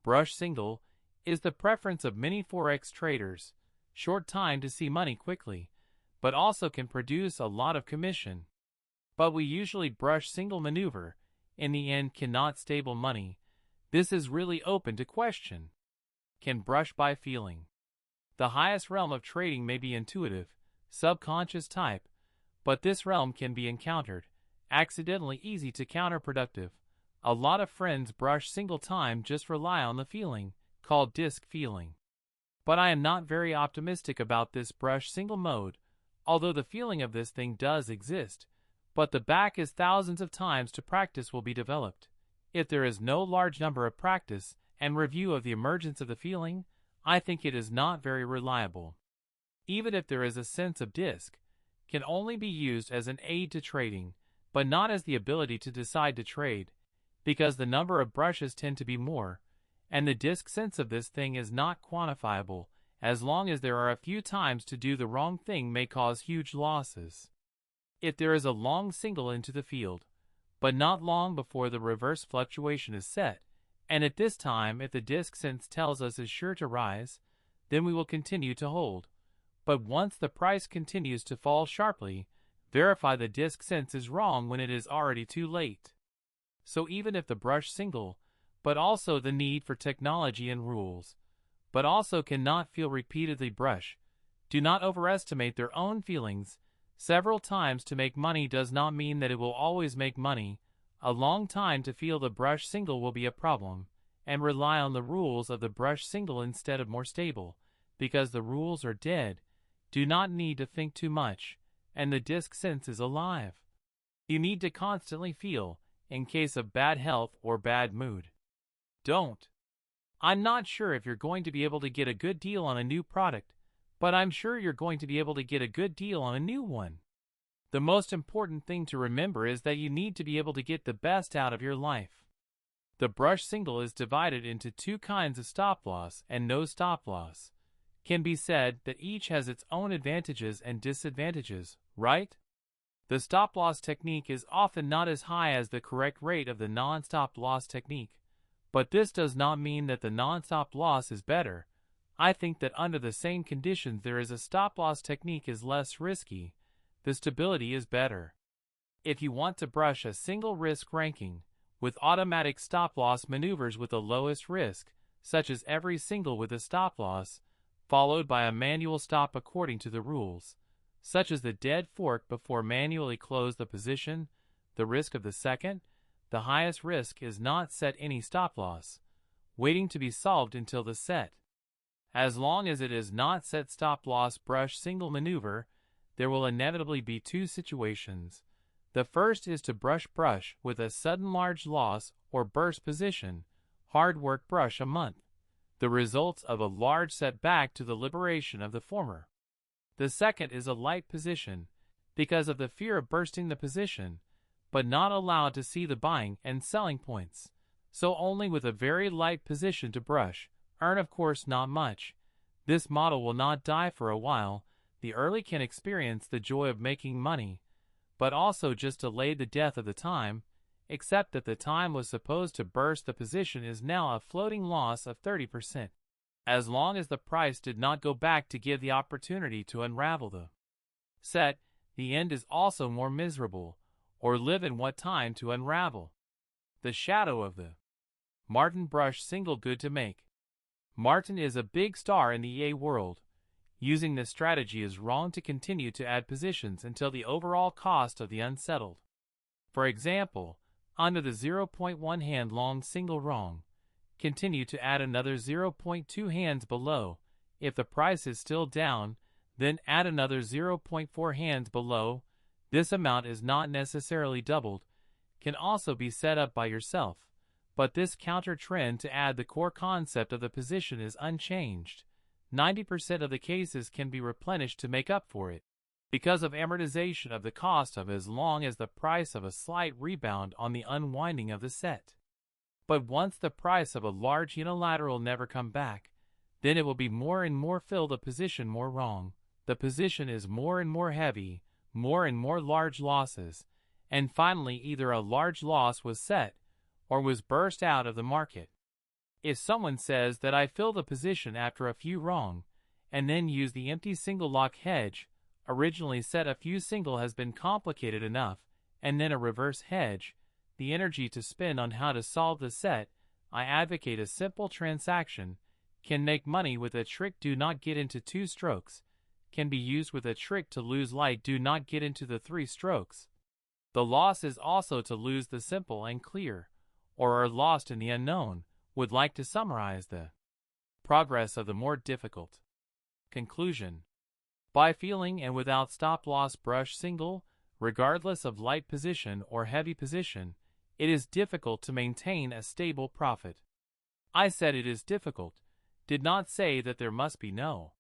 brush single is the preference of many forex traders. Short time to see money quickly, but also can produce a lot of commission. But we usually brush single maneuver, in the end cannot stable money. This is really open to question. Can brush by feeling. The highest realm of trading may be intuitive, subconscious type, but this realm can be encountered, accidentally easy to counterproductive. A lot of friends brush single time just rely on the feeling, called disc feeling. But I am not very optimistic about this brush single mode, although the feeling of this thing does exist, but the back is thousands of times to practice will be developed. If there is no large number of practice and review of the emergence of the feeling, I think it is not very reliable. Even if there is a sense of disc, can only be used as an aid to trading, but not as the ability to decide to trade, because the number of brushes tend to be more, and the disc sense of this thing is not quantifiable, as long as there are a few times to do the wrong thing may cause huge losses. If there is a long single into the field, but not long before the reverse fluctuation is set, and at this time if the disc sense tells us is sure to rise, then we will continue to hold. But once the price continues to fall sharply, verify the disc sense is wrong when it is already too late. So even if the brush single, but also the need for technology and rules, but also cannot feel repeatedly brush, do not overestimate their own feelings. Several times to make money does not mean that it will always make money. A long time to feel the brush single will be a problem, and rely on the rules of the brush single instead of more stable, because the rules are dead, do not need to think too much, and the disc sense is alive. You need to constantly feel, in case of bad health or bad mood. Don't. I'm not sure if you're going to be able to get a good deal on a new product, but I'm sure you're going to be able to get a good deal on a new one. The most important thing to remember is that you need to be able to get the best out of your life. The brush single is divided into two kinds of stop loss and no stop loss. Can be said that each has its own advantages and disadvantages, right? The stop loss technique is often not as high as the correct rate of the non-stop loss technique, but this does not mean that the non-stop loss is better. I think that under the same conditions there is a stop loss technique is less risky. The stability is better. If you want to brush a single risk ranking, with automatic stop loss maneuvers with the lowest risk, such as every single with a stop loss, followed by a manual stop according to the rules, such as the dead fork before manually close the position, the risk of the second, the highest risk is not set any stop loss, waiting to be solved until the set. As long as it is not set stop loss brush single maneuver, there will inevitably be two situations. The first is to brush with a sudden large loss or burst position, hard work brush a month, the results of a large setback to the liberation of the former. The second is a light position, because of the fear of bursting the position, but not allowed to see the buying and selling points, so only with a very light position to brush, earn of course not much. This model will not die for a while. The early can experience the joy of making money, but also just delay the death of the time, except that the time was supposed to burst the position is now a floating loss of 30%, as long as the price did not go back to give the opportunity to unravel the set. The end is also more miserable, or live in what time to unravel. The shadow of the Martin brush single good to make. Martin is a big star in the EA world. Using this strategy is wrong to continue to add positions until the overall cost of the unsettled. For example, under the 0.1 hand long single wrong, continue to add another 0.2 hands below. If the price is still down, then add another 0.4 hands below. This amount is not necessarily doubled, can also be set up by yourself, but this counter trend to add the core concept of the position is unchanged. 90% of the cases can be replenished to make up for it, because of amortization of the cost of as long as the price of a slight rebound on the unwinding of the set. But once the price of a large unilateral never come back, then it will be more and more fill the position more wrong. The position is more and more heavy, more and more large losses, and finally either a large loss was set, or was burst out of the market. If someone says that I fill the position after a few wrong, and then use the empty single lock hedge, originally set a few single has been complicated enough, and then a reverse hedge, the energy to spend on how to solve the set, I advocate a simple transaction, can make money with a trick do not get into 2 strokes, can be used with a trick to lose light do not get into the 3 strokes. The loss is also to lose the simple and clear, or are lost in the unknown, would like to summarize the progress of the more difficult. Conclusion. By feeling and without stop-loss brush single, regardless of light position or heavy position, it is difficult to maintain a stable profit. I said it is difficult, did not say that there must be no